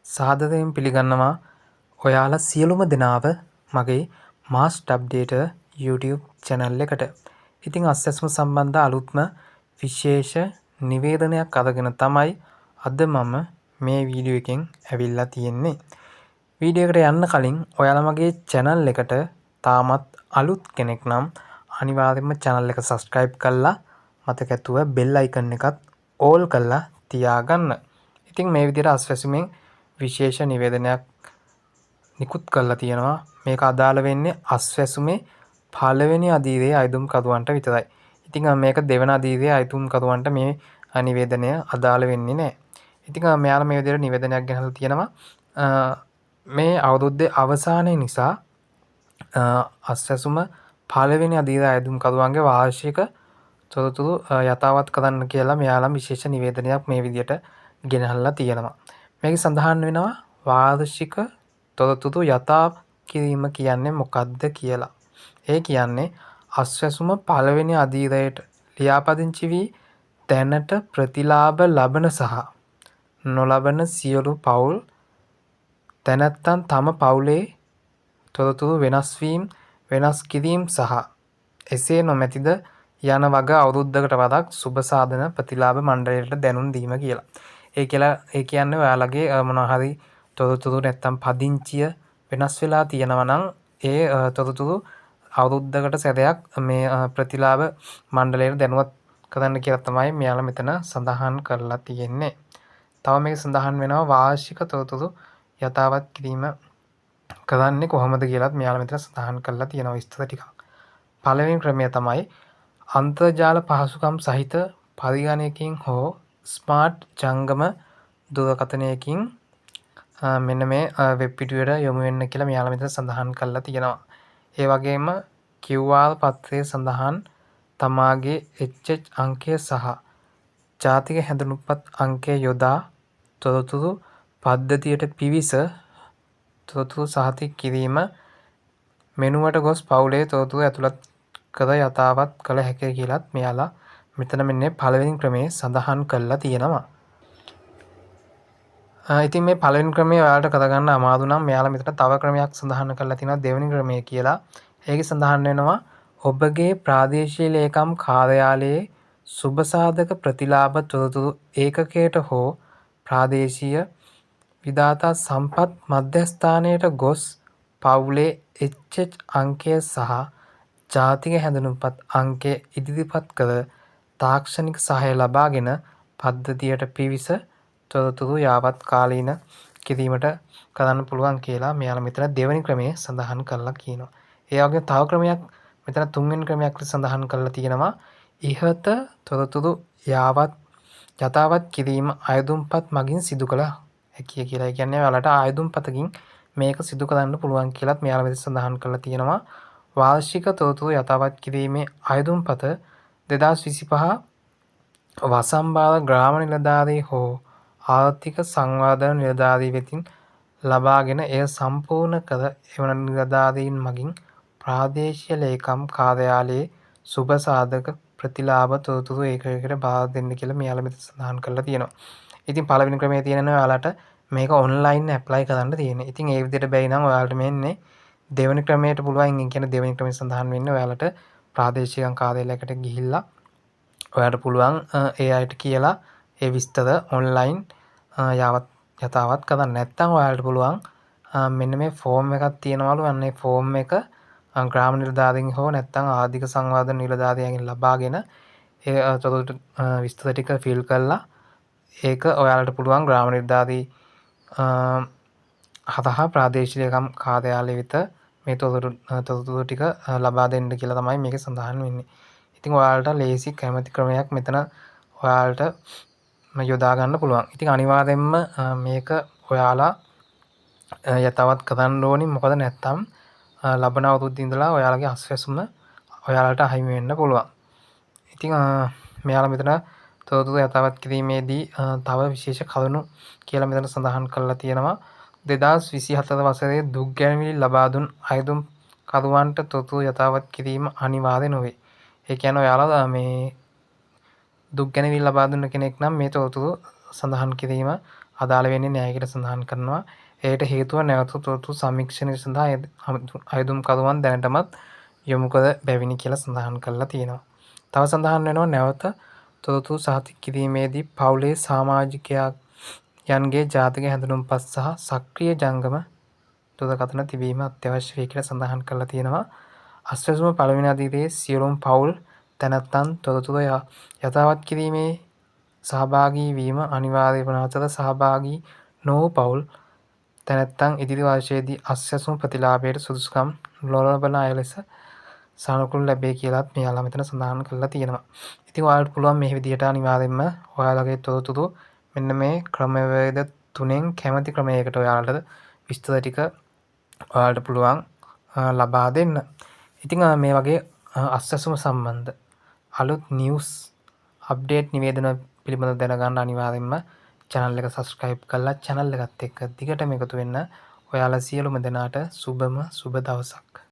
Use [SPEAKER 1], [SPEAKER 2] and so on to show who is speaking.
[SPEAKER 1] සාදරයෙන් පිළිගන්නවා ඔයාලා සියලුම දෙනාව මගේ මාස්ට් අප්ඩේටර් YouTube channel එකට. ඉතින් අස්වැස්ම සම්බන්ධ අලුත්ම විශේෂ නිවේදනයක් අරගෙන තමයි අද මම මේ වීඩියෝ එකෙන් ඇවිල්ලා තියෙන්නේ. වීඩියෝ එකට යන්න කලින් ඔයාලා මගේ channel එකට තාමත් අලුත් කෙනෙක් නම් අනිවාර්යයෙන්ම channel එක subscribe කරලා මතක ඇතුව bell icon එකත් all කරලා තියාගන්න. ඉතින් මේ විදිහට අස්වැසුමෙන් විශේෂ නිවේදනයක් නිකුත් කරලා තියෙනවා. මේක අදාළ වෙන්නේ අස්වැසුමේ පළවෙනි අදියරේ අයදුම් කරුවන්ට විතරයි. ඉතින් මේක දෙවන අදියරේ අයදුම් කරුවන්ට මේ නිවේදනය අදාළ වෙන්නේ නැහැ. ඉතින් මෙයාලා මේ විදිහට නිවේදනයක් ගෙනල්ලා තියෙනවා. මේ අවුරුද්දේ අවසානයේ නිසා අස්වැසුම පළවෙනි අදියරේ අයදුම් කරුවන්ගේ වාර්ෂික තොරතුරු යථාවත් කරන්න කියලා මෙයාලා විශේෂ නිවේදනයක් මේ විදිහට ගෙනල්ලා තියෙනවා. මේක සඳහන් වෙනවා වාර්ෂික තොරතුරු යථා කිරීම කියන්නේ මොකක්ද කියලා. ඒ කියන්නේ අස්වැසුම පළවෙනි අදියරයට ලියාපදිංචි වී දැනට ප්‍රතිලාභ ලබන සහ නොලබන සියලු පවුල් තැනැත්තන් තම පවුලේ තොරතුරු වෙනස් කිරීම සහ එසේ නොමැතිද යන වග අවුරුද්දකට වරක් සුබ සාධන ප්‍රතිලාභ මණ්ඩලයට දැනුම් දීම කියලා. ඒ කියන්නේ ඔයාලගේ මොනවා හරි තොරතුරු නැත්තම් පදිංචිය වෙනස් වෙලා තියෙනවා නම් ඒ තොරතුරු අවුරුද්දකට සැරයක් මේ ප්‍රතිලාභ මණ්ඩලයට දැනුවත් කරන්න කියලා තමයි මෙයාලා මෙතන සඳහන් කරලා තියෙන්නේ. තව මේක සඳහන් වෙනවා වාර්ෂික තොරතුරු යථාවත් කිරීම කරන්නේ කොහොමද කියලාත් මෙයාලා මෙතන සඳහන් කරලා තියෙනවා විස්තර ටිකක්. පළවෙනි ක්‍රමය තමයි අන්තර්ජාල පහසුකම් සහිත පරිගණකයකින් හෝ ස්මාර්ට් ජංගම දුරකථනයකින් මෙන්න මේ වෙබ් පිටුවට යොමු වෙන්න කියලා මෙයාලා මෙතන සඳහන් කරලා තියෙනවා. ඒ වගේම QR පත්‍රයේ සඳහන් තමාගේ HH අංකය සහ ජාතික හැඳුනුම්පත් අංකය යොදා තොරතුරු පද්ධතියට පිවිස තොරතුරු සහතික කිරීම මෙනුවට ගොස් පවුලේ තොරතුරු ඇතුළත් කර යථාවත් කළ හැකියි කියලාත් මෙයාලා මෙතන මෙන්න පළවෙනි ක්‍රමයේ සඳහන් කරලා තියෙනවා. ඉතින් මේ පළවෙනි ක්‍රමය ඔයාලට කරගන්න අමාරු නම් මෙයාලා මෙතන තව ක්‍රමයක් සඳහන් කරලා තියෙනවා දෙවෙනි ක්‍රමය කියලා. ඒකේ සඳහන් වෙනවා ඔබගේ ප්‍රාදේශීය ලේකම් කාර්යාලයේ සුබසාධක ප්‍රතිලාභ තොරතුරු ඒකකයට හෝ ප්‍රාදේශීය විධාතා සම්පත් මධ්‍යස්ථානයට ගොස් පවුලේ HH අංකය සහ ජාතික හැඳුනුම්පත් අංකය ඉදිරිපත් කර තාක්ෂණික සහාය ලබාගෙන පද්ධතියට පිවිස තොරතුරු යාවත් කාලීන කිරීමට කරන්න පුළුවන් කියලා මෙයාලා මෙතන දෙවෙනි ක්‍රමයේ සඳහන් කරලා කියනවා. ඒ වගේම තව ක්‍රමයක් මෙතන තුන්වෙනි ක්‍රමයක් සඳහන් කරලා තියෙනවා. ඉහත තොරතුරු යථාවත් කිරීම අයදුම්පත් මගින් සිදු කළ හැකිය කියලා. ඒ කියන්නේ ඔයාලට අයදුම්පතකින් මේක සිදු කරන්න පුළුවන් කියලාත් මෙයාලා මෙතන සඳහන් කරලා තියෙනවා. වාර්ෂික තොරතුරු යථාවත් කිරීමේ අයදුම්පත 2025 වසම්බාල ග්‍රාම නිලධාරී හෝ ආර්ථික සංවර්ධන නිලධාරී වෙතින් ලබාගෙන එය සම්පූර්ණ කර එවන නිලධාරීන් මගින් ප්‍රාදේශීය ලේකම් කාර්යාලයේ සුබ සාධක ප්‍රතිලාභ තොරතුරු ඒකකයකට බාර දෙන්න කියලා මෙයාලා මෙතන සඳහන් කරලා තියෙනවා. ඉතින් පළවෙනි ක්‍රමයේ තියෙනවා ඔයාලට මේක ඔන්ලයින් ඇප්ලයි කරන්න තියෙන්නේ. ඉතින් ඒ විදිහට බැයි නම් ඔයාලට මෙන්නේ දෙවෙනි ක්‍රමයට පුළුවන්. ඒ කියන්නේ දෙවෙනි ක්‍රමයේ සඳහන් වෙන්නේ ඔයාලට ප්‍රාදේශීය කාර්යාලයකට ගිහිල්ලා ඔයාලට පුළුවන් ඒ අයට කියලා ඒ විස්තර ඔන්ලයින් යථාවත් කරන්න. නැත්නම් ඔයාලට පුළුවන් මෙන්න මේ ෆෝම් එකක් තියෙනවලු. අන්න ඒ ෆෝම් එක ග්‍රාම නිලධාරීන් හෝ නැත්නම් ආර්ථික සංවර්ධන නිලධාරියන්ගෙන් ලබාගෙන ඒ තොරතුරු විස්තර ටික ෆිල් කරලා ඒක ඔයාලට පුළුවන් ග්‍රාම නිලධාරී හරහා ප්‍රාදේශීය ලේකම් කාර්යාලය වෙත මේ තොරතුරු ටික ලබා දෙන්න කියලා තමයි මේකේ සඳහන් වෙන්නේ. ඉතින් ඔයාලට ලේසි කැමැති ක්‍රමයක් මෙතන ඔයාලට යොදා ගන්න පුළුවන්. ඉතින් අනිවාර්යයෙන්ම මේක ඔයාලා යථාවත් කරන්න ඕනි. මොකද නැත්තම් ලබන අවුරුද්දේ ඉඳලා ඔයාලගේ අස්වැසුම ඔයාලට අහිමි වෙන්න පුළුවන්. ඉතින් මෙයාලා මෙතන තොරතුරු යථාවත් කිරීමේදී තව විශේෂ කරුණු කියලා මෙතන සඳහන් කරලා තියෙනවා. 2024 වසරේ දුක් ගැනවිලි ලබා දුන් අයදුම් කරුවන්ට තොරතුරු යථාවත් කිරීම අනිවාර්ය නොවේ. ඒ කියන්නේ ඔයාලා මේ දුක් ගැනවිලි ලබා දුන්න කෙනෙක් නම් මේ තොරතුරු සඳහන් කිරීම අදාළ වෙන්නේ නැහැ කියලා සඳහන් කරනවා. එයට හේතුව නැවත තොරතුරු සමීක්ෂණය සඳහා අයදුම්කරුවන් දැනටමත් යොමු කර බැවිනි කියලා සඳහන් කරලා තියෙනවා. තව සඳහන් වෙනවා නැවත තොරතුරු සහතික කිරීමේදී පවුලේ සමාජිකයන්ගේ ජාතික හැඳුනුම්පත් සහ සක්‍රීය ජංගම දුරකථන තිබීම අත්‍යවශ්‍ය වේ කියලා සඳහන් කරලා තියෙනවා. අස්වැසුම පළවෙනි අදියරේ සියලුම පවුල් තැනැත්තන් තොරතුරු යථාවත් කිරීමේ සහභාගී වීම අනිවාර්ය වන අතර සහභාගී නොවූ පවුල් තැනැත්තන් ඉදිරි වර්ෂයේදී අස්වැසුම ප්‍රතිලාභයට සුදුසුකම් නොලබන අය ලෙස සානුකූල ලැබේ කියලාත් මෙයාලා මෙතන සඳහන් කරලා තියෙනවා. ඉතින් ඔයාලට පුළුවන් මේ විදිහට අනිවාර්යෙන්ම ඔයාලගේ තොරතුරු මෙන්න මේ ක්‍රමවේද තුනෙන් කැමති ක්‍රමයකට ඔයාලට විස්තර ටික ඔයාලට පුළුවන් ලබා දෙන්න. ඉතින් මේ වගේ අස්වැසුම සම්බන්ධ අලුත් නිවුස් අප්ඩේට් නිවේදන පිළිබඳව දැනගන්න අනිවාර්යෙන්ම channel එක subscribe කරලා channel එකත් එක්ක දිගටම එකතු වෙන්න. ඔයාලා සියලුම දෙනාට සුබ දවසක්.